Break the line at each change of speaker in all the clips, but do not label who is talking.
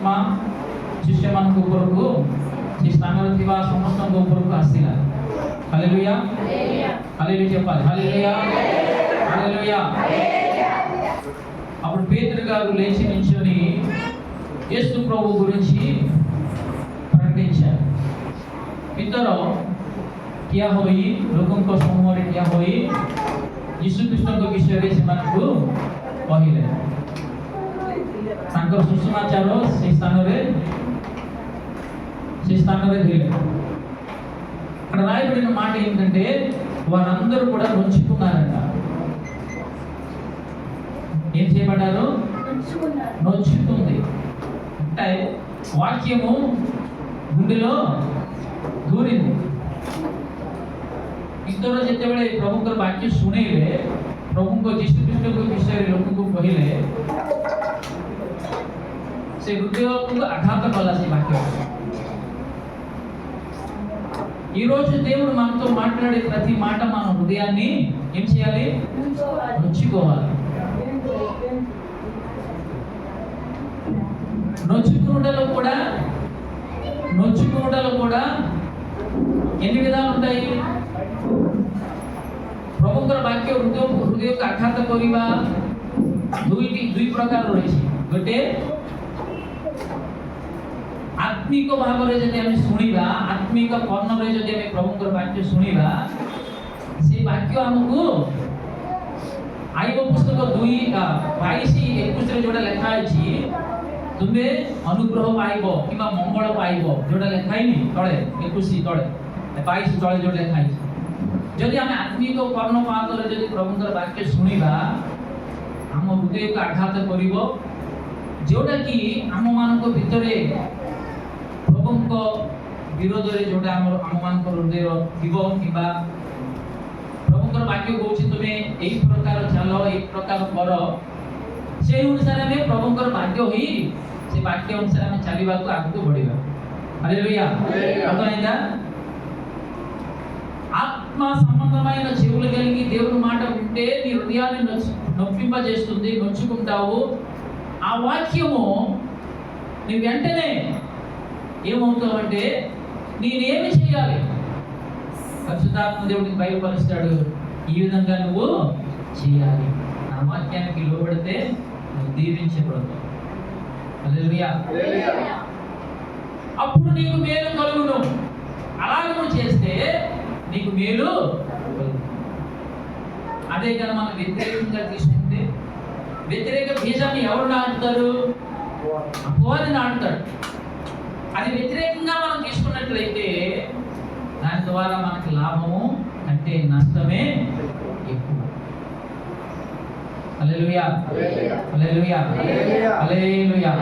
आत्मा शिष्यମାନଙ୍କୁ ଉପରକୁ ସେ ସ୍ଥାନରେ ଥିବା ସମସ୍ତଙ୍କ ଉପରକୁ ଆସିଲା। ହାଲେଲୁୟା ହାଲେଲୁୟା చెప్పాలి ହାଲେలୁୟା ହାଲେଲୁୟା। అప్పుడు పేతురు గారు లేచి నిల్చొని యేసు ప్రభు గురించి ప్రకటించారు। ଭିତର ଠିଆ ହୋଇ ଲୋକଙ୍କ ସମୂହରେ ଠିଆ ହୋଇ ଯୀଶୁ ଖ୍ରୀଷ୍ଟଙ୍କ ବିଷୟରେ ସେମାନଙ୍କୁ କହିଲେ। ତାଙ୍କର ସୁସମାଚାର ସେ ସ୍ଥାନରେ ଥିଲେ। అక్కడ రాయబడిన మాట ఏంటంటే వారందరూ కూడా నొచ్చుకున్నారట। ఏం చేయబడ్డారు? నొచ్చుకుంది అంటే వాక్యము గుండెలో ଦୂରିନି। ଈଶ୍ୱର ଯେତେବେଳେ ପ୍ରଭୁଙ୍କର ବାକ୍ୟ ଶୁଣିଲେ, ପ୍ରଭୁଙ୍କ ଯୀଶୁ ଖ୍ରୀଷ୍ଟଙ୍କ ବିଷୟରେ ଲୋକଙ୍କୁ କହିଲେ, ସେ ହୃଦୟକୁ ଆଘାତ କଲା ସେ ବାକ୍ୟ। ఈరోజు దేవుడు మనతో మాట్లాడే ప్రతి మాట మన హృదయాన్ని ఏం చేయాలి? నొచ్చుకోవాలి। నొచ్చుకోవడంలో కూడా ఎన్ని విధాలు ఉంటాయి? ପ୍ରଭୁଙ୍କର ବାକ୍ୟ ହୃଦୟକୁ ଆଘାତ କରିବା ଦୁଇ ପ୍ରକାର ରହିଛି। ଗୋଟେ ଆତ୍ମିକ ଭାବରେ ଯଦି ଆମେ ଶୁଣିବା, ଆତ୍ମିକ କର୍ଣ୍ଣରେ ଯଦି ଆମେ ପ୍ରଭୁଙ୍କର ବାକ୍ୟ ଶୁଣିବା, ସେ ବାକ୍ୟ ଆମକୁ ଆଇବ ପୁସ୍ତକ 2:22-21 ଯୋଉଟା ଲେଖା ଅଛି, ତୁମେ ଅନୁଗ୍ରହ ପାଇବ କିମ୍ବା ମଙ୍ଗଳ ପାଇବ, ଯୋଉଟା ଲେଖା ହେଇନି ତଳେ 21 ତଳେ 22 ତଳେ ଯୋଉଟା ଲେଖା ହେଇଛି। ଯଦି ଆମେ ଆତ୍ମିକ କର୍ଣ୍ଣପାତରେ ଯଦି ପ୍ରଭୁଙ୍କର ବାକ୍ୟ ଶୁଣିବା, ଆମ ହୃଦୟକୁ ଆଘାତ କରିବ, ଯୋଉଟା କି ଆମମାନଙ୍କ ଭିତରେ ପ୍ରଭୁଙ୍କ ବିରୋଧରେ ଯୋଉଟା ଆମମାନଙ୍କ ହୃଦୟ ଥିବ, କିମ୍ବା ପ୍ରଭୁଙ୍କର ବାକ୍ୟ କହୁଛି ତୁମେ ଏଇ ପ୍ରକାର ଚାଲ, ଏଇ ପ୍ରକାର କର, সেই ଅନୁସାରେ ଆମେ ପ୍ରଭୁଙ୍କର ବାକ୍ୟ ହୋଇ ସେ ବାକ୍ୟ ଅନୁସାରେ ଆମେ ଚାଲିବାକୁ ଆଗକୁ ବଢିବା। హల్లెలూయా అర్థమైందా? ఆత్మ సంబంధమైన చెవులు కలిగి దేవుని మాట వింటే నీ హృదయాన్ని నొప్పింపజేస్తుంది, నొచ్చుకుంటావు। ఆ వాక్యము నీ వెంటనే ఏమవుతావు అంటే, నేనేమి చేయాలి? పరిశుద్ధాత్మ దేవుడికి బయలుపరుస్తాడు, ఈ విధంగా నువ్వు చేయాలి। నా వాక్యానికి లోబడితే నువ్వు దీవించబడతావు। హల్లెలూయా అప్పుడు నీకు మేలు కలుగును। అలాగే నువ్వు చేస్తే నీకు మేలు కలుగును। అదే కదా మనం వ్యతిరేకంగా తీసుకుంటే, వ్యతిరేక బీజాన్ని ఎవరు నాటుతారు? అపవాది నాటుతాడు। అది వ్యతిరేకంగా మనం తీసుకున్నట్లయితే దాని ద్వారా మనకి లాభము అంటే నష్టమే ఎక్కువ। హల్లెలూయా హల్లెలూయా హల్లెలూయా।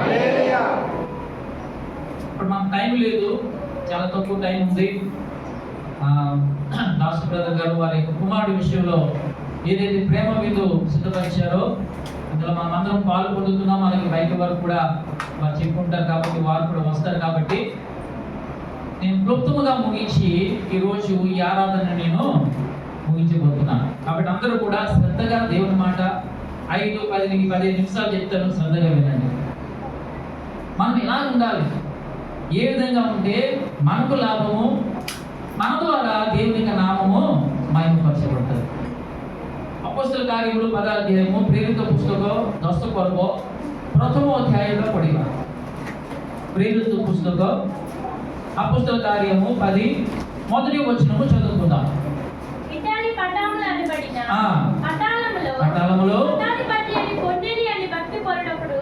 ఇప్పుడు మనకు టైం లేదు, చాలా తక్కువ టైం ఉంది। దాసు బ్రదర్ గారు వారి కుమారుడి విషయంలో ఏదైతే ప్రేమ విందు సిద్ధపరిచారో అందులో మనం అందరం పాలు పొందుతున్నాం। అలాగే బయట వారు కూడా వారు చెప్పుకుంటారు కాబట్టి, వారు కూడా వస్తారు కాబట్టి, నేను క్లుప్తముగా ముగించి ఈరోజు ఈ ఆరాధన నేను ముగించబోతున్నాను। కాబట్టి అందరూ కూడా శ్రద్ధగా దేవుని మాట 5-10 నిమిషాలు చెప్తాను, శ్రద్ధగా వినండి। మనం ఎలా ఉండాలి, ఏ విధంగా ఉంటే మనకు లాభము, మన ద్వారా దేవుని యొక్క నామము మహిమపరచబడుతుంది। అపోస్తల కార్యములు 10వ అధ్యాయము, ప్రేరిత పుస్తక 10 ପର୍ବ ପ୍ରଥମ ଅଧ୍ୟାୟର ପଢ଼ିବା। ପ୍ରେରିତ పుస్తక అపోస్తల కార్యము 10 మొదటి వచనము చదువుకుందాం।
ఇటాలి పటాములు అనబడిన
పటాలములో
పటాధిపతి అని కొర్నేలి అని భక్తి పరుడప్పుడు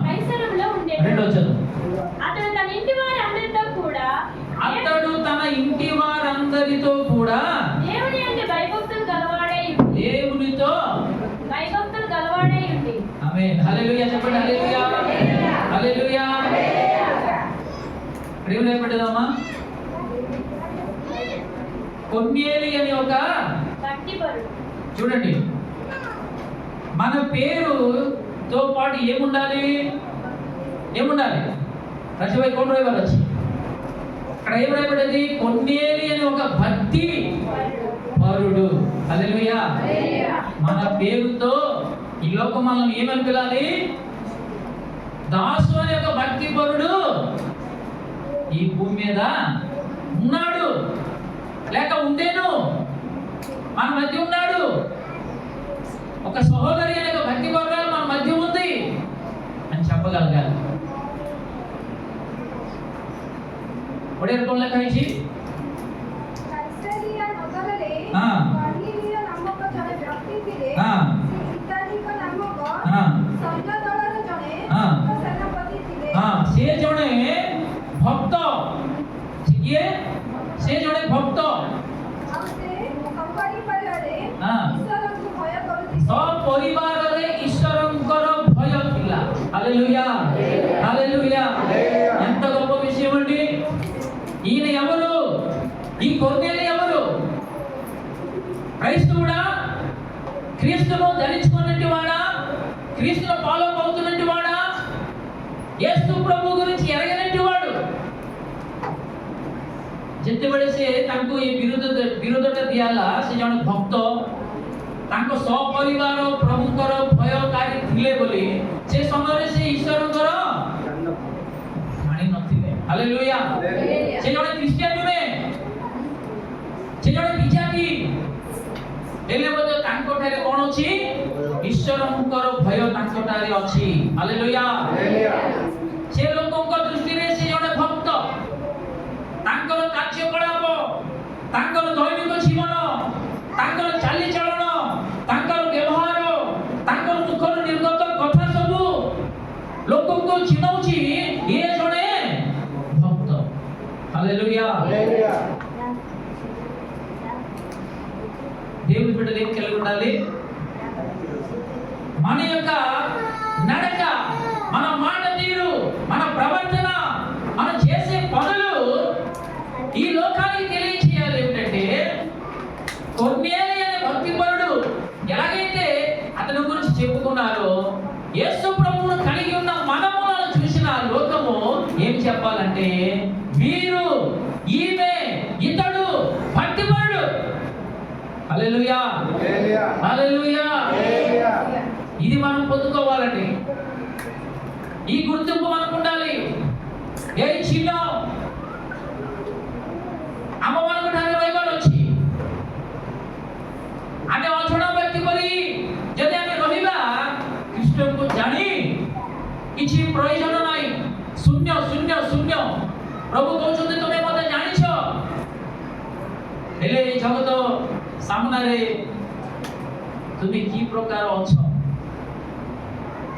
కైసరములో ఉండేది।
రెండో చదువు।
అతడు తన ఇంటి వారందరితో కూడా దేవుని అంటే భయభక్తులు గలవాడై ఉంది।
ఆమేన్ హల్లెలూయా చెప్పండి హల్లెలూయా హల్లెలూయా। ప్రేమ పెడదామా? కొర్నేలి అని ఒక
భక్తి పరుడు।
చూడండి, మన పేరుతో పాటు ఏముండాలి? రచవై కొండ్రోయ్ వారు వచ్చి అక్కడ ఏం రాయబడ్డది? కొర్నేలి అని ఒక భక్తి పరుడు। హల్లెలూయా। మన పేరుతో ఈ లోకం మనల్ని ఏమని పిలాలి? దాసు అనే ఒక భక్తి పరుడు ఈ భూమి మీద ఉన్నాడు, లేక ఉండేను, మన మధ్య ఉన్నాడు. ఒక సహోదరి అనే ఒక భక్తి వర్గాలు మన మధ్య ఉంది అని చెప్పగలగాలి. ఒడే రకం లెక్క ఇచ్చి ସେ ଜଣେ ଭକ୍ତ, କିଏ? ସେ ଜଣେ ଭକ୍ତ, ସପରିବାରରେ ଈଶ୍ୱରଙ୍କର ଭୟ ଥିଲା। హల్లెలూయా, హల్లెలూయా। ఎంత గొప్ప విషయం అండి! ఈయన ఎవరు? ఈ కొర్నేలి ఎవరు? క్రైస్తవుడా? క్రీస్తును ధరించుకున్నట్టు వాడా? క్రీస్తును ఫాలో అవుతున్నట్టు వాడా? యేసు ప్రభు గురించి ఎరగనట్టు వాడు? ଯେତେବେଳେ ସେ ତାଙ୍କୁ ଏ ବିରୋଧଟା ଦିଆଲା, ସେ ଜଣେ ଭକ୍ତ, ତାଙ୍କ ସପରିବାର ପ୍ରଭୁଙ୍କର ଭୟକାରୀ ଥିଲେ ବୋଲି ସେ ସମୟରେ ସେ ଈଶ୍ୱରଙ୍କର ଜାଣି ନଥିଲେ। ହାଲେଲୁୟା। ସେ ଜଣେ ଖ୍ରୀଷ୍ଟିଆନ ନୁହେଁ, ସେ ଜଣେ ବିଜାତି, ହେଲେ ମଧ୍ୟ ତାଙ୍କଠାରେ କ'ଣ ଅଛି? ଈଶ୍ୱରଙ୍କର ଭୟ ତାଙ୍କଠାରେ ଅଛି। ହାଲେଲୁୟା। ସେ ଲୋକଙ୍କ ଦୃଷ୍ଟିରେ ସେ ଜଣେ ଭକ୍ତ। ତାଙ୍କର କାର୍ଯ୍ୟକଳାପ, ତାଙ୍କର ଦୈନିକ ଜୀବନ, ତାଙ୍କର ଚାଲିଚଳନ, ତାଙ୍କର ବ୍ୟବହାର, ତାଙ୍କର ମୁଖରୁ ନିର୍ଗତ କଥା ସବୁ ଲୋକଙ୍କୁ ଚିହ୍ନଉଛି ଇଏ ଜଣେ ଭକ୍ତ। హల్లెలూయా। దేవుని బిడ్డలు ఏం కలిగి ఉండాలి? మన యొక్క నడక, మన మాట తీరు, మన ప్రవర్తన, మనం చేసే పనులు ఈ లోకానికి తెలియచేయాలి. ఏమిటంటే కొర్నేలి అనే భక్తిపరుడు ఎలాగైతే అతని గురించి చెప్పుకున్నారో, యేసు ప్రభువును కలిగి ఉన్న మనములను చూసిన లోకము ఏం చెప్పాలంటే, వీరు, ఈమె, ఇతడు భక్తిపరుడు. హల్లెలూయా, హల్లెలూయా। ఇది మనం పొందుకోవాలండి. ఈ గుర్తింపు మనకు ఉండాలి। ఏ చిన్న ଆମମାନଙ୍କୁ ଠାରେ ରହିବାର ଅଛି। ଆମେ ଅଛଣା ବ୍ୟକ୍ତି କରି ଯଦି ଆମେ ରହିବା, ଖ୍ରୀଷ୍ଟଙ୍କୁ ଜାଣି କିଛି ପ୍ରୟୋଜନ ନାହିଁ। ଶୂନ୍ୟ ଶୂନ୍ୟ ଶୂନ୍ୟ। ପ୍ରଭୁ କହୁଛନ୍ତି ତୁମେ ମୋତେ ଜାଣିଛ, ହେଲେ এই ଜଗତ ସାମ୍ନାରେ ତୁମେ କି ପ୍ରକାର ଅଛ?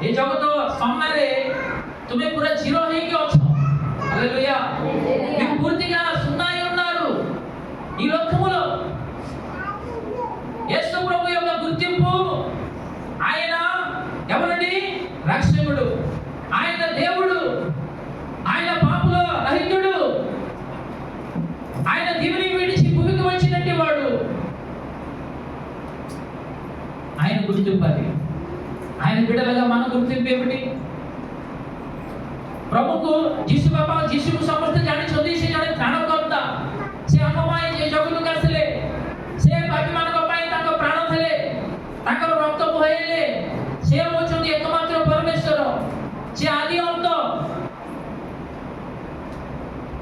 এই ଜଗତ ସାମ୍ନାରେ ତୁମେ ପୁରା ଜିରୋ ହେଇକି ଅଛ। హల్లెలూయా। మీరు పూర్తిగా సున్నాయి ఉన్నారు ఈ లోకములో। యేసు ప్రభు యొక్క గుర్తింపు, ఆయన ఎవరండి? రక్షకుడు, ఆయన దేవుడు, ఆయన పాపుల రహితుడు, ఆయన దివిని విడిచి భూమికి వచ్చినట్టు వాడు। ఆయన గుర్తింపు అది। ఆయన బిడ్డలుగా మన గుర్తింపు ఏమిటి? ପ୍ରଭୁକୁ ଯୀଶୁ ବାପା ଯୀଶୁକୁ ସମସ୍ତେ ଜାଣିଛନ୍ତି। ସେ ଜଣେ ତ୍ରାଣକର୍ତ୍ତା। ସେ ଆମ ପାଇଁ ଏ ଜଗତକୁ ଆସିଲେ। ସେ ପାପୀମାନଙ୍କ ପାଇଁ ତାଙ୍କ ପ୍ରାଣ ଦେଲେ, ତାଙ୍କର ରକ୍ତ ବୋହାଇଲେ। ସେ ହେଉଛନ୍ତି ଏକମାତ୍ର ପରମେଶ୍ୱର। ସେ ଆଦି ଅନ୍ତ।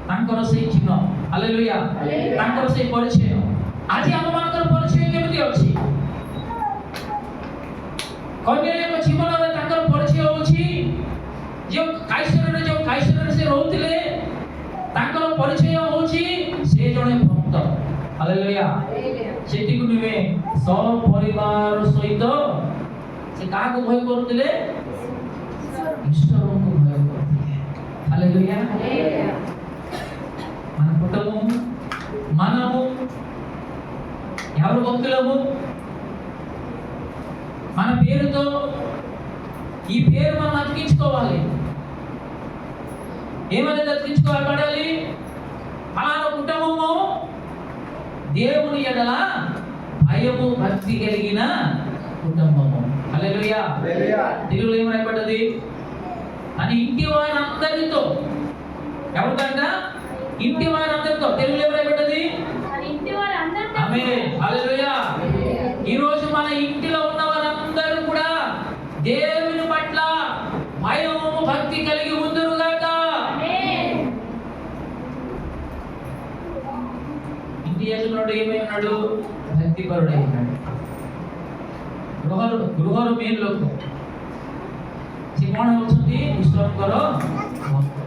ତାଙ୍କର ସେଇ ଚିହ୍ନ। ହାଲେଲୁୟା। ତାଙ୍କର ସେଇ ପରିଚୟ। ଆଜି ଆମମାନଙ୍କର ପରିଚୟ କେମିତି ଅଛି? କର୍ନେଲିଙ୍କ ଜୀବନରେ ତାଙ୍କର ପରିଚୟ ହେଉଛି, ଯେଉଁ କାଇସରରେ ସେ ରହୁଥିଲେ, ତାଙ୍କର ପରିଚୟ ହେଉଛି ସେ ଜଣେ ଭକ୍ତ। ହାଲେଲୁୟା। ସେଠିକୁ ନୁହେଁ, ସପରିବାର ସହିତ ସେ କାହାକୁ ଭୟ କରୁଥିଲେ? ଈଶ୍ୱରଙ୍କୁ ଭୟ କରୁଥିଲେ। ହାଲେଲୁୟା। మన కుటుంబం, మనము ఎవరు భక్తులము? మన పేరుతో ఈ పేరు మనం అతికించుకోవాలి। ఏమని అతికించుకోబడాలి? ఫలానా కుటుంబము దేవుని ఎడల భయము భక్తి కలిగిన కుటుంబము। హల్లెలూయా। తెలుగులో ఏం రాయబడ్డది? అని ఇంటి వారందరితో, ఎవరికంట? ఇంటి వారందరితో। తెలుగులో ఏం రాయబడ్డది? ఆమేన్, హల్లెలూయా। ఈ రోజు మన ఇంటిలో ఉన్న వారందరూ కూడా దేవుని పట్ల భయము భక్తి కలిగి ఉందురుగాక। ఉన్నవాడు ఏమై ఉన్నాడు? భక్తిపరుడై ఉన్నాడు. ଗୃହରୁ ମେନ୍ ଲୋକ ସେ କଣ ହଉଛନ୍ତି? ଈଶ୍ୱରଙ୍କର ଭକ୍ତ।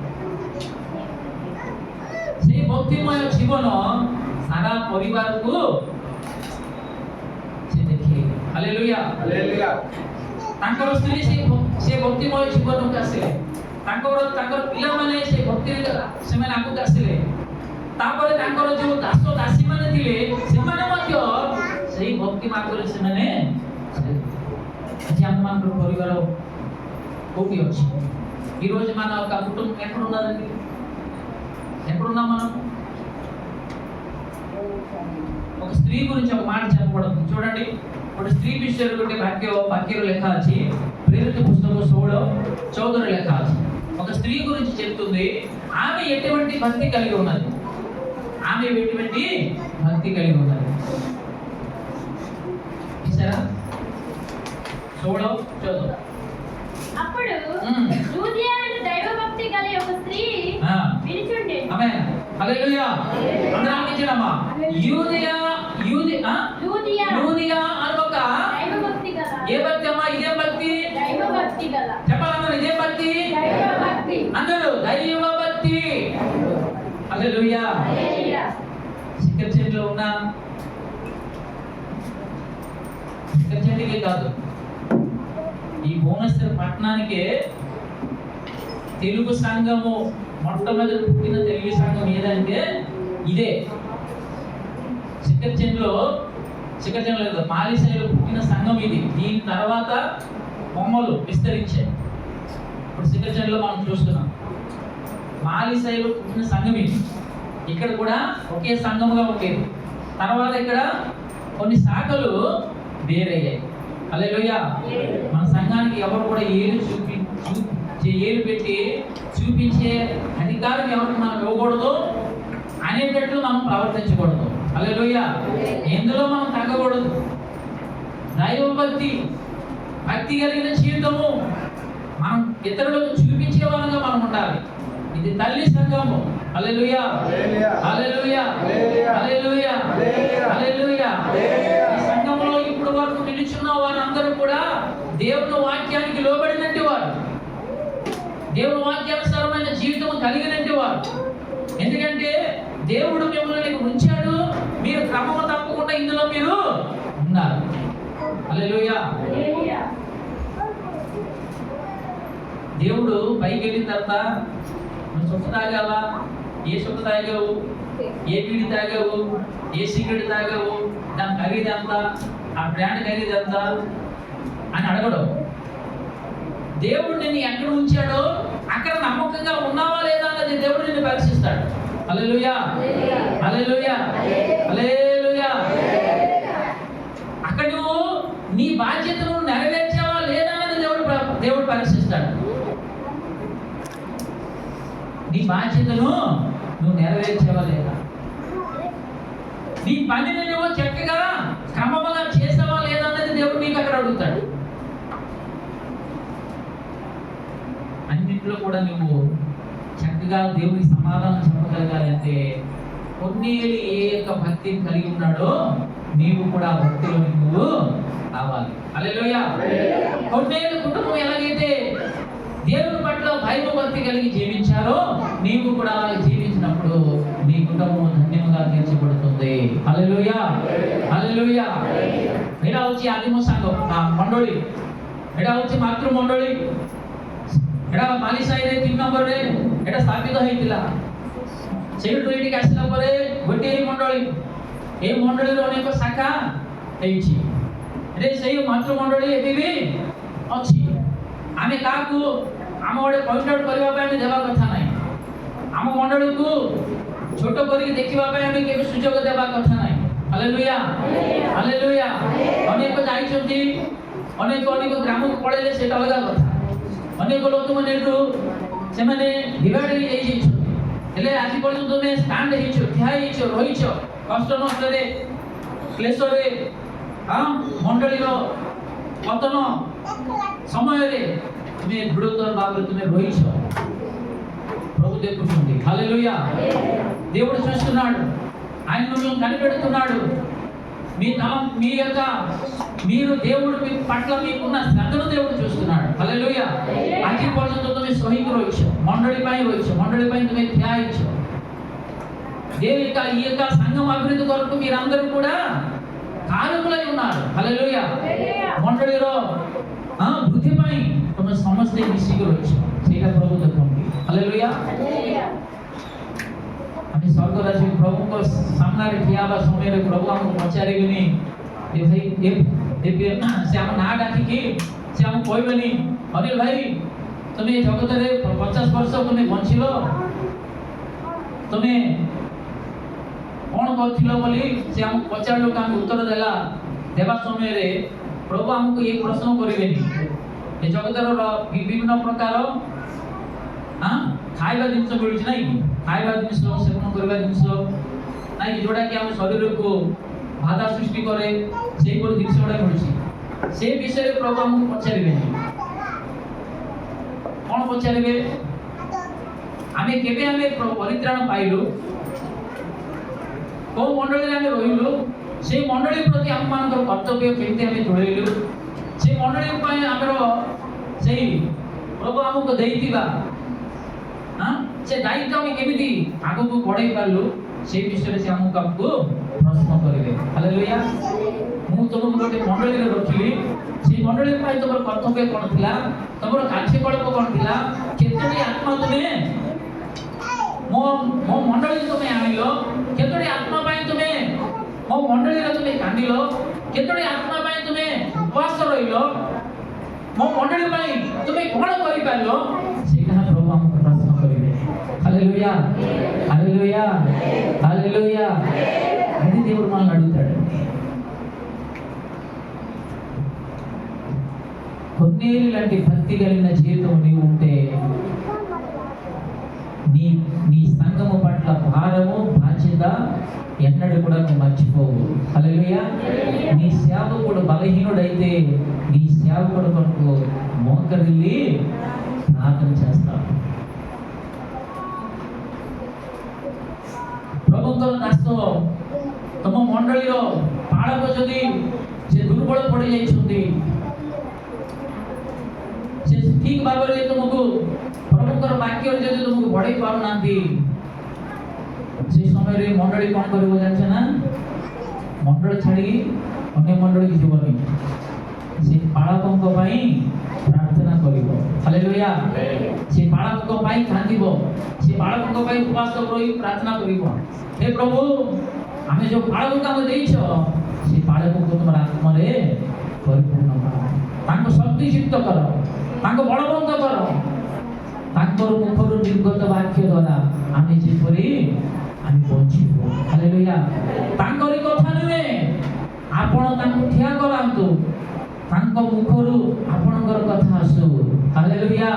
ସେଇ ଭକ୍ତିମୟ ଜୀବନ ସାରା ପରିବାରକୁ ସେ ଦେଖେଇଲେ। Hallelujah hallelujah. ତାଙ୍କର ସ୍ତ୍ରୀ ସେ ଭକ୍ତିମୟ ଜୀବନକୁ ଆସିଲେ, ତାଙ୍କର ପିଲାମାନେ ସେ ଭକ୍ତିରେ ସେମାନେ ଆଗକୁ ଆସିଲେ। ତାପରେ ତାଙ୍କର ଯୋଉ ଦାସ ଦାସୀ ମାନେ ଥିଲେ ସେମାନେ ମଧ୍ୟ ସେଇ ଭକ୍ତି ମାର୍ଗରେ ସେମାନେ ଆଜି ଆମମାନଙ୍କର ପରିବାର କୋଉଠି ଅଛି? ఈరోజు మన ఒక కుటుంబం ఎక్కడున్నదండి? ఎక్కడున్నాం మనం? ఒక స్త్రీ గురించి ఒక మాట చెప్పబడుతుంది చూడండి. ఒక స్త్రీ విషୟରେ ଗୋଟେ ବାକ୍ୟର ଲେଖା ଅଛି, ପ୍ରେରିତ పుస్తକ 16:14 ଲେଖା ଅଛି। ఒక స్త్రీ గురించి చెప్తుంది, ఆమె ఎటువంటి భక్తి కలిగి ఉన్నది, ఆమె ఎటువంటి భక్తి కలిగి ఉన్నది చూసారా? 16:14
అప్పుడు లూదియా అనే దైవభక్తి గల ఒక స్త్రీ వినిచుండే.
ఆమేన్ హల్లెలూయా। అందరం ఆమేనమ్మా। లూదియా అనొక
దైవభక్తి గల
ఏ భక్తి అమ్మా? ఇదే భక్తి,
దైవభక్తి గల
చెప్పాలన్నా ఇదే భక్తి,
దైవభక్తి
అందరూ దైవభక్తి। హల్లెలూయా
హల్లెలూయా।
సిక్కచెంలో ఉన్న సిక్కచెండికి కాదు, ఈ భువనేశ్వర పట్టణానికే తెలుగు సంఘము మొట్టమొదటి పుట్టిన తెలుగు సంఘం ఏదంటే ఇదే సిక్కచెంలో మాలిశైలో పుట్టిన సంఘం ఇది। దీని తర్వాత బొమ్మలు విస్తరించాయి। ఇప్పుడు సిక్కచెంలో మనం చూస్తున్నాం మాలిశైలో పుట్టిన సంఘం ఇది। ఇక్కడ కూడా ఒకే సంఘముగా ఉండేది, తర్వాత ఇక్కడ కొన్ని శాఖలు వేరయ్యాయి। హల్లెలూయా। మన సంఘానికి ఎవరు కూడా ఏలు పెట్టి చూపించే అధికారం ఎవరికి మనం ఇవ్వకూడదు, అనేటట్లు మనం ప్రవర్తించకూడదు। హల్లెలూయా। ఎందులో మనం తగ్గకూడదు। దైవభక్తి, భక్తి కలిగిన జీవితము మనం ఇతరులకు చూపించే వాళ్ళగా మనం ఉండాలి। ఇది తల్లి సంఘము। హల్లెలూయా హల్లెలూయా హల్లెలూయా హల్లెలూయా। ఈ సంఘంలో ఇప్పుడు వరకు నిలుచున్న వారందరూ కూడా దేవుని వాక్యానికి లోబడినట్టు వారు, దేవుని వాక్యానుసారమైన జీవితం కలిగినట్టు వారు। ఎందుకంటే దేవుడు మిమ్మల్ని ఉంచాడు, మీరు క్రమము తప్పకుండా ఇందులో మీరు ఉన్నారు। హల్లెలూయా। దేవుడు పైకి వెళ్ళిన తర్వాత నువ్వు సొమ్ము తాగావా? ఏ సొమ్ము తాగావు? ఏ బీడి తాగావు? ఏ సిగరెట్ తాగావు? దాని ఖరీదు ఎంత? ఆ బ్రాండ్ ఖరీదు ఎంత అని అడగడం। దేవుడు నిన్ను ఎక్కడ ఉంచాడో అక్కడ నమ్మకంగా ఉన్నావా లేదా అన్నది దేవుడు నిన్ను పరీక్షిస్తాడు। హల్లెలూయా హల్లెలూయా హల్లెలూయా। అక్కడ నువ్వు నీ బాధ్యతను నెరవేర్చావా లేదా అన్నది దేవుడు పరీక్షిస్తాడు। నీ బాధ్యతను నువ్వు నెరవేర్చావా లేదా, నీ పనిని నువ్వు చక్కగా క్రమంగా చేసావా లేదా అన్నది దేవుడు నీకు అక్కడ అడుగుతాడు। అన్నింటిలో కూడా నువ్వు చక్కగా దేవుడికి సమాధానం చెప్పగలగాలి అంటే కొన్నేళ్ళు ఏ యొక్క భక్తిని కలిగి ఉన్నాడో నీవు కూడా భక్తిలో నువ్వు రావాలి। హల్లెలూయా। కొన్నేళ్ళు కుటుంబం ఎలాగైతే దేవుని పట్ల భయభక్తి కలిగి జీవించారో నీవు కూడా అలా జీవించినప్పుడు నీ కుటుంబం ధన్యముగా తీర్చబడుతుంది। హల్లెలూయా హల్లెలూయా। ଏଇଟା ହଉଛି ଆଦିମ ସାଙ୍ଗ ମଣ୍ଡଳୀ, ଏଇଟା ହଉଛି ମାତୃ ମଣ୍ଡଳୀ, ଏଇଟା ମାଲିସାହିରେ 3 ନମ୍ବରରେ ଏଇଟା ସ୍ଥାପିତ ହେଇଥିଲା। ସେଇଠୁ ଏଇଠିକି ଆସିଲା ପରେ ଗୋଟିଏ ମଣ୍ଡଳୀ, এই ମଣ୍ଡଳୀର ଅନେକ ଶାଖା ହେଇଛି। ସେଇ ମାତୃ ମଣ୍ଡଳୀ ଏବେ ବି ଅଛି। ଆମେ କାହାକୁ ଆମ ଗୋଟେ ପଏଣ୍ଟ ଆଉଟ୍ କରିବା ପାଇଁ ଆମେ ଦେବା କଥା ନାହିଁ। ଆମ ମଣ୍ଡଳୀକୁ ଛୋଟ କରିକି ଦେଖିବା ପାଇଁ ଆମେ କେବେ ସୁଯୋଗ ଦେବା କଥା ନାହିଁ। Hallelujah hallelujah. ଅନେକ ଯାଇଛନ୍ତି, ଅନେକ ଗ୍ରାମକୁ ପଳେଇଲେ ସେଇଟା ଅଲଗା କଥା। ଅନେକ ଲୋକମାନେ ଏଠୁ ସେମାନେ ଡିଭାଇଡ୍ ହେଇଯାଇଛନ୍ତି, ହେଲେ ଆଜି ପର୍ଯ୍ୟନ୍ତ ତୁମେ ଷ୍ଟାଣ୍ଡ ହେଇଛ, ଠିଆ ହେଇଛ, ରହିଛ କଷ୍ଟ ନଷ୍ଟରେ କ୍ଲେଶରେ, ମଣ୍ଡଳୀର ପତନ ସମୟରେ ତୁମେ ଦୃଢ଼ତର ଭାବରେ ତୁମେ ରହିଛ। ప్రభు దేవుడు హల్లెలూయా। దేవుడు చూస్తున్నాడు ఆయన మిమ్మల్ని కనిపెడుతున్నాడు. మీరు దేవుడు మీ పట్ల మీకున్న శ్రద్ధను దేవుడు చూస్తున్నాడు. హల్లెలూయా. ଆଜି ପର୍ଯ୍ୟନ୍ତ তুমি ସହିକି ରହିଛ, ମଣ୍ଡଳୀ ପାଇଁ তুমি ଠିଆ ହେଇଛ. ఈ యొక్క సంఘం అభివృద్ధి కొరకు మీరందరూ కూడా కారకులై ఉన్నారు. హల్లెలూయా. మండళీలో వృద్ధి ପାଇଁ ତମେ ସମସ୍ତେ ମିଶିକି ରହିଛ, ସେଇଟା ପ୍ରଭୁ ଦେଖନ୍ତି. ହଲ୍ଲେଲୁୟା. ଆମେ ସ୍ୱର୍ଗ ରାଜ୍ୟ ପ୍ରଭୁଙ୍କ ସାମ୍ନାରେ ଠିଆ ହେବା ସମୟରେ ପ୍ରଭୁ ଆମକୁ ପଚାରିବେନି ଏ ଭାଇ ସେ ଆମ ନାଁ ଡାକିକି ସେ ଆମକୁ କହିବେନି ଅନିଲ ଭାଇ তুমি এই জগତରେ 50 ବର୍ଷ তুমি ବଞ୍ଚିଲ, তুমি କ'ଣ କରିଥିଲ ବୋଲି ସେ ଆମକୁ ପଚାରିଲୁ, ଆମେ ଉତ୍ତର ଦେବା ସମୟରେ ପ୍ରଭୁ ଆମକୁ ଏ ପ୍ରଶ୍ନ କରିବେନି. ଏ ଜଗତର ବିଭିନ୍ନ ପ୍ରକାର ଖାଇବା ଜିନିଷ ମିଳୁଛି ନାଇଁ, ଖାଇବା ଜିନିଷ, ସେବନ କରିବା ଜିନିଷ ନାଇଁ, ଯୋଉଟାକି ଆମ ଶରୀରକୁ ବାଧା ସୃଷ୍ଟି କରେ, ସେଇପରି ଜିନିଷ ଗୁଡ଼ା ମିଳୁଛି. ସେ ବିଷୟରେ ପ୍ରଭୁ ଆମକୁ ପଚାରିବେନି. କ'ଣ ପଚାରିବେ? ଆମେ କେବେ ପରିତ୍ରାଣ ପାଇଲୁ, କୋଉ ମଣ୍ଡଳୀରେ ଆମେ ରହିଲୁ, সেই ମଣ୍ଡଳୀ ପ୍ରତି ଆମମାନଙ୍କର କର୍ତ୍ତବ୍ୟ କେମିତି ଆମେ ତୁଳେଇଲୁ, সেই ମଣ୍ଡଳୀ ପାଇଁ ଆମର ସେଇ ପ୍ରଭୁ ଆମକୁ ଦେଇଥିବା ସେ ଦାୟିତ୍ୱ ଆମେ କେମିତି ଆଗକୁ ବଢ଼େଇ ପାରିଲୁ, সেই ବିଷୟରେ ସେ ଆମକୁ ପ୍ରଶ୍ନ କରିବେ. ହାଲେଲୁୟା. ମୁଁ ତୁମକୁ ଗୋଟେ ମଣ୍ଡଳୀରେ ରଖିଲି, সেই ମଣ୍ଡଳୀ ପାଇଁ ତୁମର କର୍ତ୍ତବ୍ୟ କ'ଣ ଥିଲା, ତୁମର କାର୍ଯ୍ୟକଳାପ କ'ଣ ଥିଲା, କେତୋଟି ଆତ୍ମା ତୁମେ ମୋ ମଣ୍ଡଳୀ ତୁମେ ଆଣିଲ, କେତୋଟି ଆତ୍ମା ପାଇଁ ତୁମେ ମୋ ମଣ୍ଡଳୀରେ ତୁମେ କାନ୍ଦିଲ, କେତୋଟି ଆତ୍ମା ପାଇଁ ତୁମେ ଉପବାସ ରହିଲ, ମୋ ମଣ୍ଡଳୀ ପାଇଁ ତୁମେ କ'ଣ କରିପାରିଲ, ସେଇଟା ପ୍ରଭୁ ଆମକୁ ପ୍ରଶ୍ନ କରିବେ. హల్లెలూయా. హల్లెలూయా. హల్లెలూయా. అది దేవుడు మనల్ని అడుగుతాడు. కొన్నేళ్ళు లాంటి భక్తి కలిగిన జీవితం నీవు ఉంటే నీ సంఘము పట్ల భారము బాధ్యత ఎన్నడూ కూడా నువ్వు మర్చిపోవు. హల్లెలూయా. నీ సేవకుడు బలహీనుడైతే నీ సేవకుడు కొరకు మోకరిల్లి ప్రార్థన చేస్తావు. ପ୍ରଭୁଙ୍କର ଦାସ ତମ ମଣ୍ଡଳୀର ପାଳକ ଯଦି ସେ ଦୁର୍ବଳ ପଡ଼ିଯାଇଛନ୍ତି, ସେ ଠିକ ଭାବରେ ତୁମକୁ ପ୍ରଭୁଙ୍କର ବାକ୍ୟରେ ଯଦି ତୁମକୁ ବଢ଼େଇ ପାରୁନାହାନ୍ତି, সেই ସମୟରେ ମଣ୍ଡଳୀ କ'ଣ କରିବ ଜାଣିଛ ନା? ମଣ୍ଡଳୀ ଛାଡ଼ି ଅନ୍ୟ ମଣ୍ଡଳୀକି ଯିବନି, ସେ ପାଳକଙ୍କ ପାଇଁ ପ୍ରାର୍ଥନା କରିବ. ହାଲେଲୁୟା. ସେ ପାଳକଙ୍କ ପାଇଁ କାନ୍ଦିବ, ସେ ପାଳକଙ୍କ ପାଇଁ ଉପବାସ ରହି ପ୍ରାର୍ଥନା କରିବ. ହେ ପ୍ରଭୁ, ଆମେ ଯୋଉ ପାଳକଙ୍କୁ ଆମେ ଦେଇଛ, ସେ ପାଳକଙ୍କୁ ତୁମର ଆତ୍ମାରେ ପରିପୂର୍ଣ୍ଣ କର, ତାଙ୍କୁ ଶକ୍ତିଯୁକ୍ତ କର, ତାଙ୍କୁ ବଳବନ୍ତ କର. ତାଙ୍କର ମୁଖରୁ ନିର୍ଗତ ବାକ୍ୟ ଦ୍ୱାରା ଆମେ ଯେପରି ଆମେ ବଞ୍ଚିବୁ. ହାଲେଲୁୟା. ତାଙ୍କରି କଥା ନୁହେଁ, ଆପଣ ତାଙ୍କୁ ଠିଆ କରାନ୍ତୁ, ତାଙ୍କ ମୁଖରୁ ଆପଣଙ୍କର କଥା ଆସୁ. హల్లెలూయా.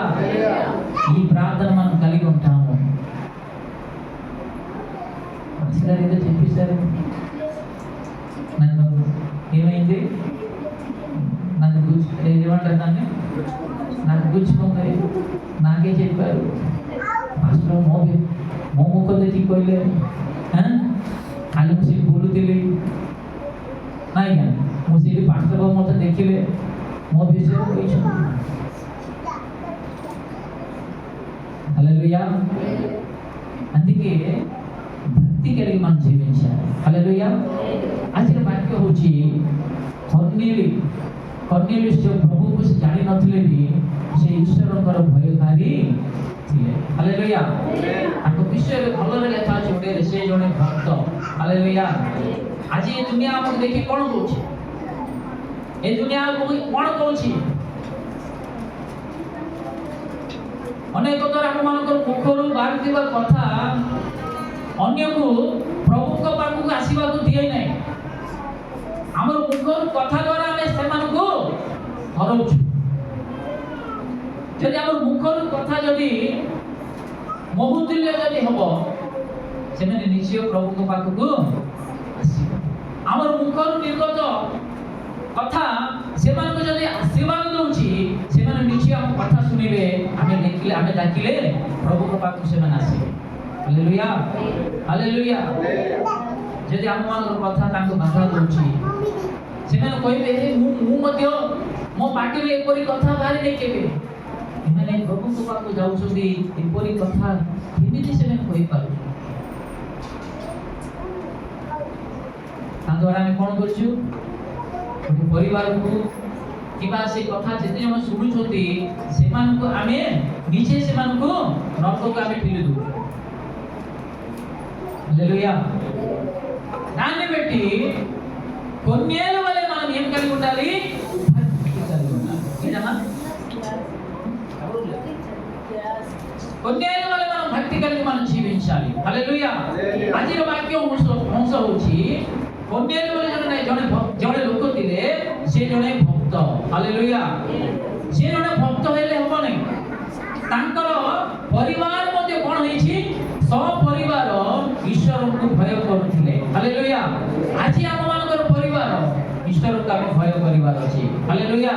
ఈ ప్రార్థన మనం కలిగి ఉంటాము. ఏదో చెప్పేశారు, నన్ను ఏమైంది, నన్ను ఏమంటారు, నాకు గుచ్చుకుంది, నాకే చెప్పారు ପାଷ୍ଟର ମୋ ମୁଖ ଦେଖି କହିଲେ ଖାଲି ମୁଁ ସେଠି ବୁଲୁଥିଲି ନାଇଁ ଆଜ୍ଞା, ମୁଁ ସେଇଠି ପାଷ୍ଟର ମୋତେ ଦେଖିଲେ ମୋ ବିଷୟରେ କହିଛନ୍ତି. హల్లెలూయా. అందుకే భక్తి కలిగి మనం జీవించాలి. హల్లెలూయా. ଆଜିର ବାକ୍ୟ ହେଉଛି କର୍ଣ୍ଣେଲିୟସ୍ ଯେଉଁ ପ୍ରଭୁକୁ ସେ ଜାଣିନଥିଲେ ବି ସେ ଈଶ୍ୱରଙ୍କର ଭୟକାରୀ ଥିଲେ. ହାଲେଲୁୟା. ତାଙ୍କ ବିଷୟରେ ଭଲରେ ଲେଖା ଅଛି ଓଡ଼ିଆରେ, ସେ ଜଣେ ଭକ୍ତ. ହାଲେଲୁୟା. ଆଜି ଏ ଦୁନିଆ ଆମକୁ ଦେଖି କ'ଣ କହୁଛି? ଏ ଦୁନିଆ ଆମକୁ କ'ଣ କହୁଛି? ଅନେକ ଥର ଆମମାନଙ୍କର ମୁଖରୁ ବାହାରୁଥିବା କଥା ଅନ୍ୟକୁ ପ୍ରଭୁଙ୍କ ପାଖକୁ ଆସିବାକୁ ଦିଏ ନାହିଁ. ଆମର ମୁଖରୁ କଥା ଦ୍ୱାରା ଆମେ ସେମାନଙ୍କୁ ହରଉଛୁ. ଯଦି ଆମର ମୁଖରୁ କଥା ଯଦି ବହୁତୂଲ୍ୟ ଯଦି ହବ, ସେମାନେ ନିଶ୍ଚୟ ପ୍ରଭୁଙ୍କ ପାଖକୁ ଆସିବେ. ଆମର ମୁଖରୁ ନିର୍ଗତ କଥା ସେମାନଙ୍କୁ ଯଦି ଆଶୀର୍ବାଦ ଦଉଛି, ସେମାନେ ନିଶ୍ଚୟ ଆମ କଥା ଶୁଣିବେ, ଆମେ ଡାକିଲେ ପ୍ରଭୁଙ୍କ ପାଖକୁ ସେମାନେ ଆସିବେ. Hallelujah hallelujah. ଯଦି ଆମମାନଙ୍କର କଥା ତାଙ୍କୁ ବାଧା ଦଉଛି, ସେମାନେ କହିବେ ମୁଁ ମଧ୍ୟ ମୋ ପାଟିରୁ ଏପରି କଥା ବାହାରିନି କେବେ। ଏମାନେ ପ୍ରଭୁଙ୍କ ପାଖକୁ ଯାଉଛନ୍ତି, ଏପରି କଥା କେମିତି ସେମାନେ କହିପାରୁଛନ୍ତି? ତା ଦ୍ୱାରା ଆମେ କ'ଣ କରୁଛୁ? ଗୋଟେ ପରିବାରକୁ କିମ୍ବା ସେ କଥା ଯେତେ ଜଣ ଶୁଣୁଛନ୍ତି ସେମାନଙ୍କୁ ଆମେ ନିଜେ ସେମାନଙ୍କୁ ନରକକୁ ଆମେ ଠେଲି ଦେଉଛୁ। హల్లెలూయా। దాన్ని బట్టి కొన్నేళ్ళ వల్లే మనం ఏం కలిగి ఉండాలి? భక్తి కలిగి ఉండాలి. నిజమా? కొన్నేళ్ళ వల్లే మనం భక్తి కలిగి మనం జీవించాలి। హల్లెలూయా। ଆଜିର ବାକ୍ୟ ଅଂଶ ହେଉଛି కొన్నేళ్ళ వల్లେ ଜଣେ ଲୋକ ଥିଲେ, ସେ ଜଣେ ଭକ୍ତ। ହାଲେଲୁୟା। ସେ ଜଣେ ଭକ୍ତ ହେଲେ ହେବ ନାହିଁ, ତାଙ୍କର ପରିବାର ମଧ୍ୟ କ'ଣ ହେଇଛି? ସପରିବାର ଈଶ୍ୱରଙ୍କୁ ଭୟ କରୁଥିଲେ। ହାଲେଲୁୟା। ଆଜି ଆମମାନଙ୍କର ପରିବାର ଈଶ୍ୱରଙ୍କୁ ଆମେ ଭୟ କରିବାର ଅଛି। ହାଲେଲୁୟା।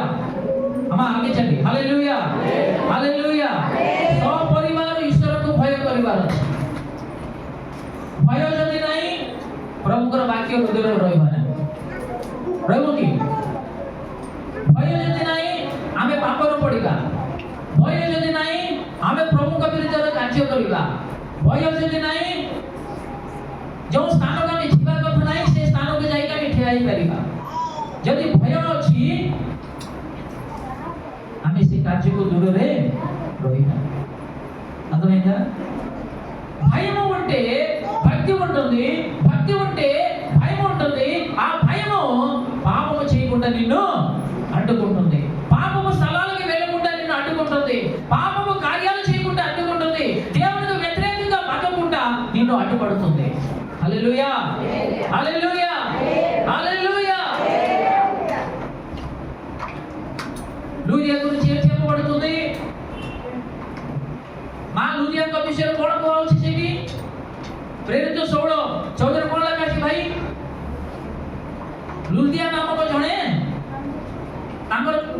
ଆମ ଆଗେ ଚାଲି। Hallelujah hallelujah. ସପରିବାର ଈଶ୍ୱରଙ୍କୁ ଭୟ କରିବାର ଅଛି। ଭୟ ଯଦି ନାହିଁ, ପ୍ରଭୁଙ୍କର ବାକ୍ୟ ହୃଦୟରେ ରହିବ ନାହିଁ। ରହିବ କି? ଭୟ ଯଦି ନାହିଁ, ଆମେ ପାପରେ ପଡ଼ିବା। ଭୟ ଯଦି ନାହିଁ, ଆମେ ପ୍ରଭୁଙ୍କ ବିରୁଦ୍ଧରେ କାର୍ଯ୍ୟ କରିବା। ଭୟ ଯଦି ନାହିଁ, ଯେଉଁ ସ୍ଥାନକୁ ଆମେ ଯିବା କଥା ନାହିଁ ସେ ସ୍ଥାନକୁ ଯାଇକି ଆମେ ଠିଆ ହେଇପାରିବା। ଯଦି ଭୟ ଅଛି, ଆମେ ସେ କାର୍ଯ୍ୟକୁ దూରରେ ରହିବା। అర్థమైందా? భయం ఉంటే భక్తి ఉంటుంది, భక్తి ఉంటే భయం ఉంటుంది। ఆ భయము పాపము చేయకుండా నిన్ను అడ్డుకుంటుంది, పాపము స్థలాలకు వెళ్ళకుండా నిన్ను అడ్డుకుంటుంది, పాపము కార్యాలు చేయకుండా అడ్డుకుంటుంది, దేవునికి వ్యతిరేకంగా బతకకుండా నిన్ను అడ్డుపడుతుంది। హల్లెలూయా హల్లెలూయా హల్లెలూయా। లూదియా గురించి ఏం చెప్పబడుతుంది? ମା ଲୁଦିଆଙ୍କ ବିଷୟରେ କ'ଣ କୁହାଯାଉଛି ସେଇଠି? ପ୍ରେରିତ 16:14 କ'ଣ ଲେଖା ଅଛି ଭାଇ? ଲୁଦିଆ ନାମକ ଜଣେ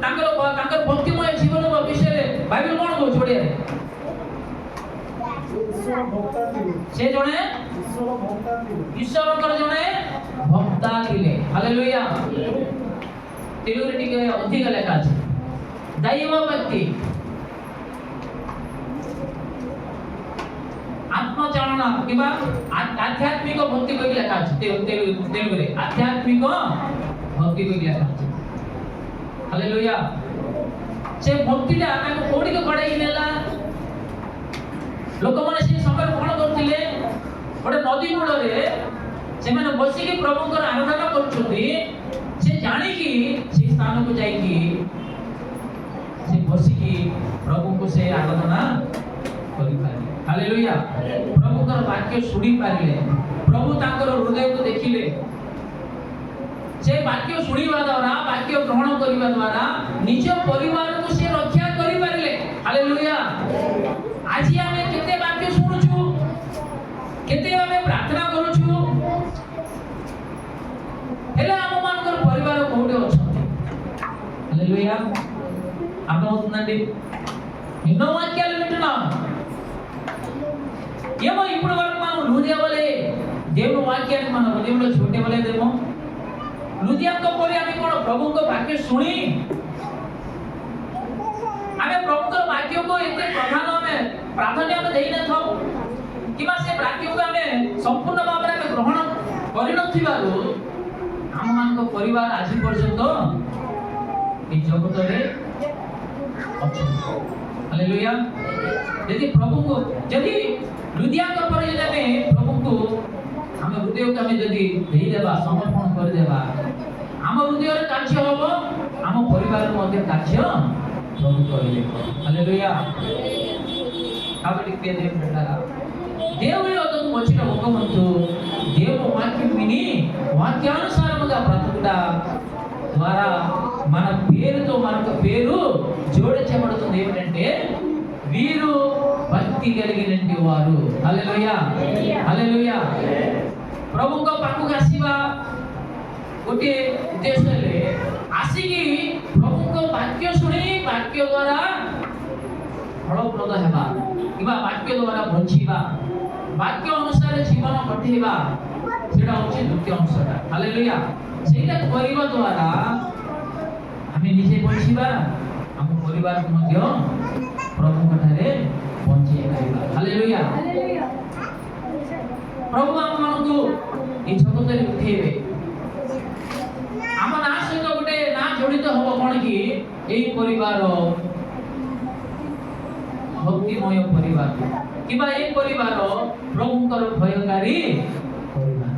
ତାଙ୍କର ଭକ୍ତିମୟ ଜୀବନ ବିଷୟରେ ବାଇବେଲ କ'ଣ କହୁଛି ଓଡ଼ିଆରେ? ସେ ଜଣେ ଈଶ୍ୱରଙ୍କର ଜଣେ ଭକ୍ତା ଥିଲେ। ହାଲେଲୁୟା। ତେଲୁଗୁରେ ଟିକେ ଅଧିକ ଲେଖା ଅଛି ଦୈବ ଭକ୍ତି, ଆତ୍ମଚାଳନା କିମ୍ବା ଆଧ୍ୟାତ୍ମିକ ଭକ୍ତି କହିକି ଲେଖା ଅଛି। ତେଲୁଗୁରେ ଆଧ୍ୟାତ୍ମିକ ଭକ୍ତି କହିକି ଲେଖା ଅଛି। ହାଲେଲୁୟା। ସେ ଭକ୍ତିଟା ତାଙ୍କୁ କୋଉଠିକି କଢ଼େଇକି ନେଲା? ଲୋକମାନେ ସେ ସମୟରେ କ'ଣ କରୁଥିଲେ? ଗୋଟେ ନଦୀ କୂଳରେ ସେମାନେ ବସିକି ପ୍ରଭୁଙ୍କର ଆରାଧନା କରୁଛନ୍ତି। ସେ ଜାଣିକି ସେ ସ୍ଥାନକୁ ଯାଇକି ସେ ବସିକି ପ୍ରଭୁଙ୍କୁ ସେ ଆରାଧନା କରିପାରିଲେ। ହାଲେଲୁୟା। ପ୍ରଭୁଙ୍କର ବାକ୍ୟ ଶୁଣି ପାରିଲେ, ପ୍ରଭୁ ତାଙ୍କର ହୃଦୟକୁ ଦେଖିଲେ। ସେ ବାକ୍ୟ ଶୁଣିବା ଦ୍ୱାରା, ବାକ୍ୟ ଗ୍ରହଣ କରିବା ଦ୍ୱାରା ନିଜ ପରିବାରକୁ ସେ ରକ୍ଷା କରିପାରିଲେ। ହାଲେଲୁୟା। ଆଜି ଆମେ କେତେ ବାକ୍ୟ ଶୁଣୁଛୁ, କେତେ ଆମେ ପ୍ରାର୍ଥନା କରୁଛୁ, ହେଲେ ଆମମାନଙ୍କର ପରିବାର କୋଉଠି ଅଛନ୍ତି? హల్లెలూయా. అర్థమవుతుందండి? ఎన్నో వాక్యాలు వింటున్నాం. ఏమో ఇప్పుడు వరకు మనం లూదియా వలె దేవుని వాక్యాన్ని మన హృదయంలో చూడలేదేమో। ଲୁଦିଆଙ୍କ ପରି ଆମେ କ'ଣ ପ୍ରଭୁଙ୍କ ବାକ୍ୟ ଶୁଣି ଆମେ ପ୍ରଭୁଙ୍କର ବାକ୍ୟକୁ ଏତେ ଆମେ ପ୍ରାଧାନ୍ୟ ଆମେ ଦେଇନଥାଉ, କିମ୍ବା ସେ ବାକ୍ୟକୁ ଆମେ ସମ୍ପୂର୍ଣ୍ଣ ଭାବରେ ଆମେ ଗ୍ରହଣ କରିନଥିବାରୁ ଆମମାନଙ୍କ ପରିବାର ଆଜି ପର୍ଯ୍ୟନ୍ତ এই ଜଗତରେ ଅଛନ୍ତି। ହାଲେଲୁୟା। ଯଦି ଲୁଦିଆଙ୍କ ପରି ଯଦି ଆମେ ପ୍ରଭୁଙ୍କୁ ଆମ ହୃଦୟକୁ ଆମେ ଯଦି ଦେଇଦେବା, ସମର୍ପଣ କରିଦେବା, ଆମ ହୃଦୟରେ କାର୍ଯ୍ୟ ହବ, ଆମ ପରିବାର ମଧ୍ୟ କାର୍ଯ୍ୟ ପ୍ରଭୁ କରିବେ। హల్లెలూయా. కాబట్టి ప్రియ దేవుని బిడ్డలారా, దేవుని వద్దకు వచ్చిన ఒక వంతు దేవుని వాక్యం విని వాక్యానుసారముగా బ్రతుకుట ద్వారా మన పేరుతో మనకు పేరు జోడించబడుతుంది। ఏమిటంటే వీరు భక్తి కలిగినటువంటి వారు। హల్లెలూయా హల్లెలూయా। ପ୍ରଭୁଙ୍କ ପାଖକୁ ଆସିବା ଗୋଟିଏ ଉଦ୍ଦେଶ୍ୟରେ ଆସିକି ପ୍ରଭୁଙ୍କ ବାକ୍ୟ ଶୁଣି ବାକ୍ୟ ଦ୍ୱାରା ଫଳପ୍ରଦ ହେବା। କିମ୍ବା ବାକ୍ୟ ଦ୍ୱାରା ବଞ୍ଚିବା, ବାକ୍ୟ ଅନୁସାରେ ଜୀବନ କଟେଇବା, ସେଟା ହଉଛି ଦ୍ୱିତୀୟ ଅଂଶଟା। ହାଲେଲୁୟା। ସେଇଟା କରିବା ଦ୍ୱାରା ଆମେ ନିଜେ ବଞ୍ଚିବା, ଆମ ପରିବାରକୁ ମଧ୍ୟ ପ୍ରଭୁଙ୍କ ଠାରେ ବଞ୍ଚେଇ ପାରିବା। ହାଲେଲୁୟା। ପ୍ରଭୁ ଆମମାନଙ୍କୁ এই ଜଗତରେ ଉଠେଇବେ। ଆମ ନାଁ ସହିତ ଗୋଟେ ନାଁ ଜଡ଼ିତ ହବ କଣ କି? এই ପରିବାର ଭକ୍ତିମୟ ପରିବାର, କିମ୍ବା এই ପରିବାର ପ୍ରଭୁଙ୍କର ଭୟକାରୀ ପରିବାର।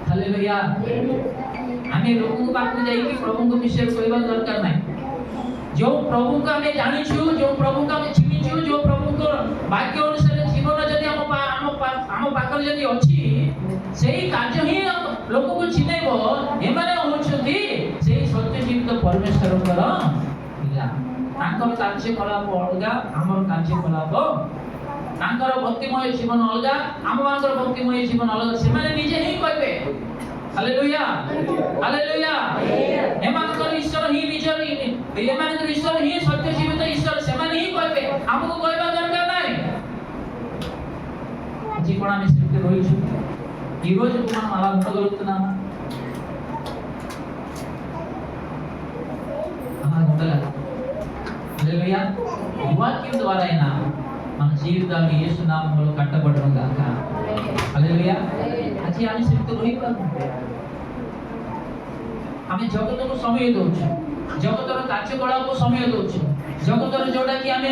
ହାଲେଲୁୟା। ଆମେ ଲୋକଙ୍କ ପାଖକୁ ଯାଇକି ପ୍ରଭୁଙ୍କ ବିଷୟରେ କହିବା ଦରକାର ନାହିଁ। ଯେଉଁ ପ୍ରଭୁଙ୍କୁ ଆମେ ଜାଣିଛୁ, ଯେଉଁ ପ୍ରଭୁଙ୍କୁ ଆମେ ଚିହ୍ନିଛୁ, ଯେଉଁ ପ୍ରଭୁଙ୍କ ବାକ୍ୟ ଅନୁସାରେ ଜୀବନ ଯଦି ଆମ ପାଖରେ ଯଦି ଅଛି, ସେଇ କାର୍ଯ୍ୟ ହିଁ ଲୋକକୁ ଚିହ୍ନେଇବ ଏମାନେ ହଉଛନ୍ତି ସେଇ ସତ୍ୟଜୀବିତ ପରମେଶ୍ୱରଙ୍କର ପିଲା। ତାଙ୍କର କାର୍ଯ୍ୟକଳାପ ଅଲଗା, ଆମର କାର୍ଯ୍ୟକଳାପ, ତାଙ୍କର ଭକ୍ତିମୟ ଜୀବନ ଅଲଗା, ଆମମାନଙ୍କର ଭକ୍ତିମୟ ଜୀବନ ଅଲଗା। ସେମାନେ ନିଜେ ହିଁ କହିବେ। Hallelujah, hallelujah. ଏମାନଙ୍କର ଈଶ୍ୱର ହିଁ ନିଜର, ଏମାନଙ୍କର ଈଶ୍ୱର ହିଁ ସତ୍ୟଜୀବିତ ଈଶ୍ୱର, ସେମାନେ ହିଁ କହିବେ, ଆମକୁ କହିବା ଦରକାର ନାହିଁ। ଆଜି କ'ଣ ଆମେ ସେମିତି ରହିଛୁ? ఈ రోజు మనం అలా ఉండగలుగుతున్నామా? అలా ఉండలేదు. హల్లెలూయా. ఈ వాక్యం ద్వారా అయినా మన జీవితాలు యేసు నామములో కట్టబడును గాక. హల్లెలూయా. ଆଜି ଆମେ ସେମିତି ରହିପାରୁନୁ। ଆମେ ଜଗତକୁ ସମୟ ଦଉଛୁ, ଜଗତର କାର୍ଯ୍ୟକଳାପକୁ ସମୟ ଦଉଛୁ, ଜଗତର ଯୋଉଟାକି ଆମେ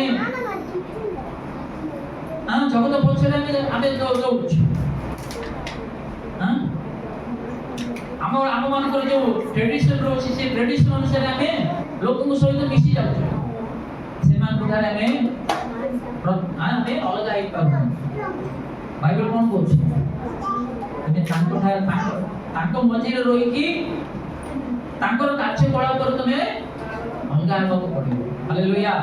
ଜଗତ ପଛରେ ଆମେ ଦଉଛୁ। ଆମମାନଙ୍କର ଯୋଉ ଟ୍ରେଡିସନ ରହୁଛି, ସେ ଟ୍ରେଡିସନ ଅନୁସାରେ ଆମେ ଲୋକଙ୍କ ସହିତ ମିଶି ଯାଉଛୁ। ସେମାନଙ୍କ ଠାରେ ଆମେ ଅଲଗା ହେଇପାରୁନୁ। ବାଇବେଲ କ'ଣ କହୁଛି? ତାଙ୍କ ମଝିରେ ରହିକି ତାଙ୍କର କାର୍ଯ୍ୟକଳାପରେ ତମେ ଅଲଗା ହେବାକୁ ପଡ଼ିବ। ହାଲେଲୁୟା।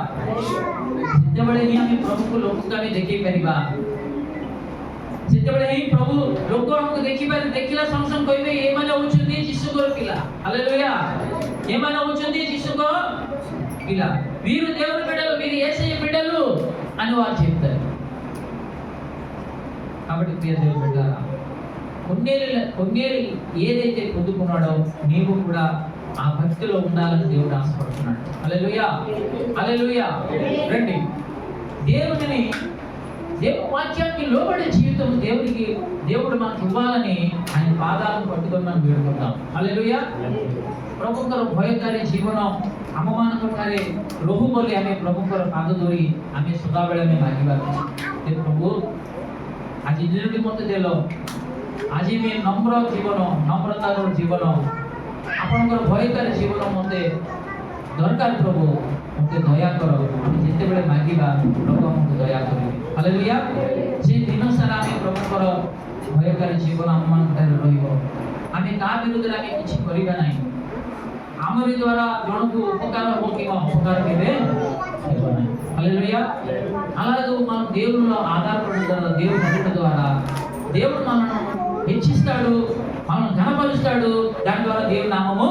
ସେତେବେଳେ ହିଁ ଆମେ ପ୍ରଭୁଙ୍କୁ ଲୋକଙ୍କୁ ଆମେ ଦେଖେଇ ପାରିବା। ସେତେବେଳେ ହିଁ ପ୍ରଭୁ ଲୋକ ଆମକୁ ଦେଖିଲା ସଙ୍ଗେ ସଙ୍ଗେ କହିବେ ଏମାନେ ହଉଛନ୍ତି ଯୀଶୁଙ୍କର ପିଲା। ହାଲେଲୁୟା। ଏମାନେ హౌଛନ୍ତି ଯୀଶୁଙ୍କ పిల్ల, వీరు దేవుని బిడ్డలు, వీరు యేసయ్య బిడ్డలు అని వారు చెప్తారు. కాబట్టి ప్రియ దేవుని బిడ్డలారా, కొన్నేళ్ళు ఏదైతే పొందుకున్నాడో నీవు కూడా ఆ భక్తిలో ఉండాలని దేవుడు ఆశపడుతున్నాడు. హల్లెలూయా, హల్లెలూయా. రండి, దేవుని వాక్యానికి లోబడే జీవితం దేవుడు మనకు ఇవ్వాలని ఆయన పాదాలను పట్టుకొని మనం వేడుకుంటాం. హల్లెలూయా. ପ୍ରଭୁଙ୍କର ଭୟକାରୀ ଜୀବନ ଆମମାନଙ୍କଠାରେ ରହୁ ବୋଲି ଆମେ ପ୍ରଭୁଙ୍କର ପାଦ ଧରି ଆମେ ସଦାବେଳେ ଆମେ ମାଗିବା। ପ୍ରଭୁ ଆଜି ଦିନଟି ମୋତେ ଦେଲ, ଆଜି ବି ନମ୍ର ଜୀବନ, ନମ୍ରତାର ଜୀବନ, ଆପଣଙ୍କର ଭୟକାରୀ ଜୀବନ ମୋତେ ଦରକାର। ପ୍ରଭୁ ମୋତେ ଦୟା କର। ଆମେ ଯେତେବେଳେ ମାଗିବା ପ୍ରଭୁ ଆମକୁ ଦୟା କରିବେ। ହାଲେଲୁୟା। ସେ ଦିନ ସାରା ଆମେ ପ୍ରଭୁଙ୍କର ଭୟକାରୀ ଜୀବନ ଆମମାନଙ୍କଠାରେ ରହିବ। ଆମେ କାହା ବିରୁଦ୍ଧରେ ଆମେ କିଛି କରିବା ନାହିଁ। ଆମରି ଦ୍ୱାରା ଜଣକୁ ఉపକାର ହେବ କିମ୍ବା ଅପକାର କେବେ ହେବ ନାହିଁ। హల్లెలూయా. అలాగే మనం దేవునిలో ఆధారపడిన ద్వారా, దేవుని నడుట ద్వారా దేవుడు మనల్ని హెచ్చిస్తాడు, మనల్ని ఘనపరుస్తాడు. దాని ద్వారా దేవుని నామము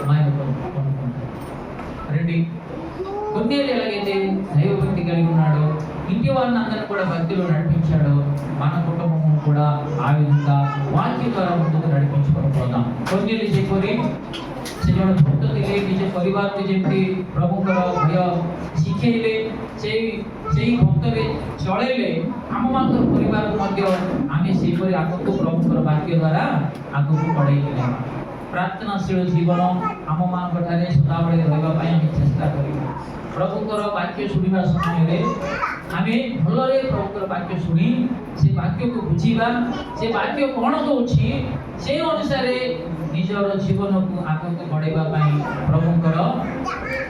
మహిమ పొందుకుంటాడు. రండి, కొన్నేళ్ళు ఎలాగైతే దైవభక్తి కలిగి ఉన్నాడో, ఇంటి వారిని అందరినీ కూడా భక్తిలో నడిపించాడో, మన కుటుంబము కూడా ఆ విధంగా వాక్యం ద్వారా ముందుకు నడిపించుకొని పోతాం। కొన్నేళ్ళు ଯେପରି ସେ ଜଣେ ଭକ୍ତ ଥିଲେ, ନିଜ ପରିବାରକୁ ଯେମିତି ପ୍ରଭୁଙ୍କର ଭୟ ଶିଖେଇଲେ, ସେଇ ଭକ୍ତରେ ଚଳେଇଲେ, ଆମମାନଙ୍କର ପରିବାରକୁ ମଧ୍ୟ ଆମେ ସେହିପରି ଆଗକୁ ପ୍ରଭୁଙ୍କର ବାକ୍ୟ ଦ୍ୱାରା ଆଗକୁ ବଢ଼େଇଲେ। ପ୍ରାର୍ଥନାଶୀଳ ଜୀବନ ଆମମାନଙ୍କ ଠାରେ ସଦାବେଳେ ରହିବା ପାଇଁ ଆମେ ଚେଷ୍ଟା କରିବା। ପ୍ରଭୁଙ୍କର ବାକ୍ୟ ଶୁଣିବା ସମୟରେ ଆମେ ଭଲରେ ପ୍ରଭୁଙ୍କର ବାକ୍ୟ ଶୁଣି ସେ ବାକ୍ୟକୁ ବୁଝିବା, ସେ ବାକ୍ୟ କ'ଣ କହୁଛି সেই ଅନୁସାରେ ନିଜର ଜୀବନକୁ ଆଗକୁ ବଢ଼େଇବା ପାଇଁ ପ୍ରଭୁଙ୍କର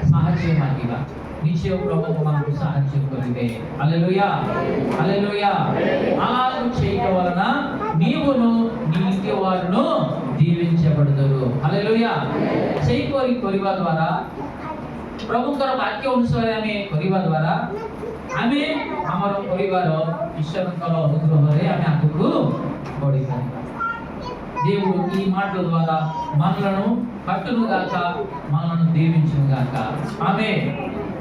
ସାହାଯ୍ୟ ମାଗିବା। నిశ్చయ ప్రభు మనకు సహాయం କରିବେ। హల్లెలూయా, హల్లెలూయా। అలాగ చేయడం వలన నీవును నీ ఇంటి వారును దీవించబడదురు। హల్లెలూయా। ସେହିପରି କରିବା ଦ୍ୱାରା ପ୍ରଭୁଙ୍କର ବାକ୍ୟ ଅନୁସାରେ ଆମେ କରିବା ଦ୍ୱାରା ଆମେ ଆମର ପରିବାର ଈଶ୍ୱରଙ୍କର ଅନୁଗ୍ରହରେ ଆମେ ଆଗକୁ ବଢ଼ିପାରିବା। దేవుడు ఈ మాటల ద్వారా మనలను కట్టును గాక, మనలను దీవించును గాక। ఆమేన్।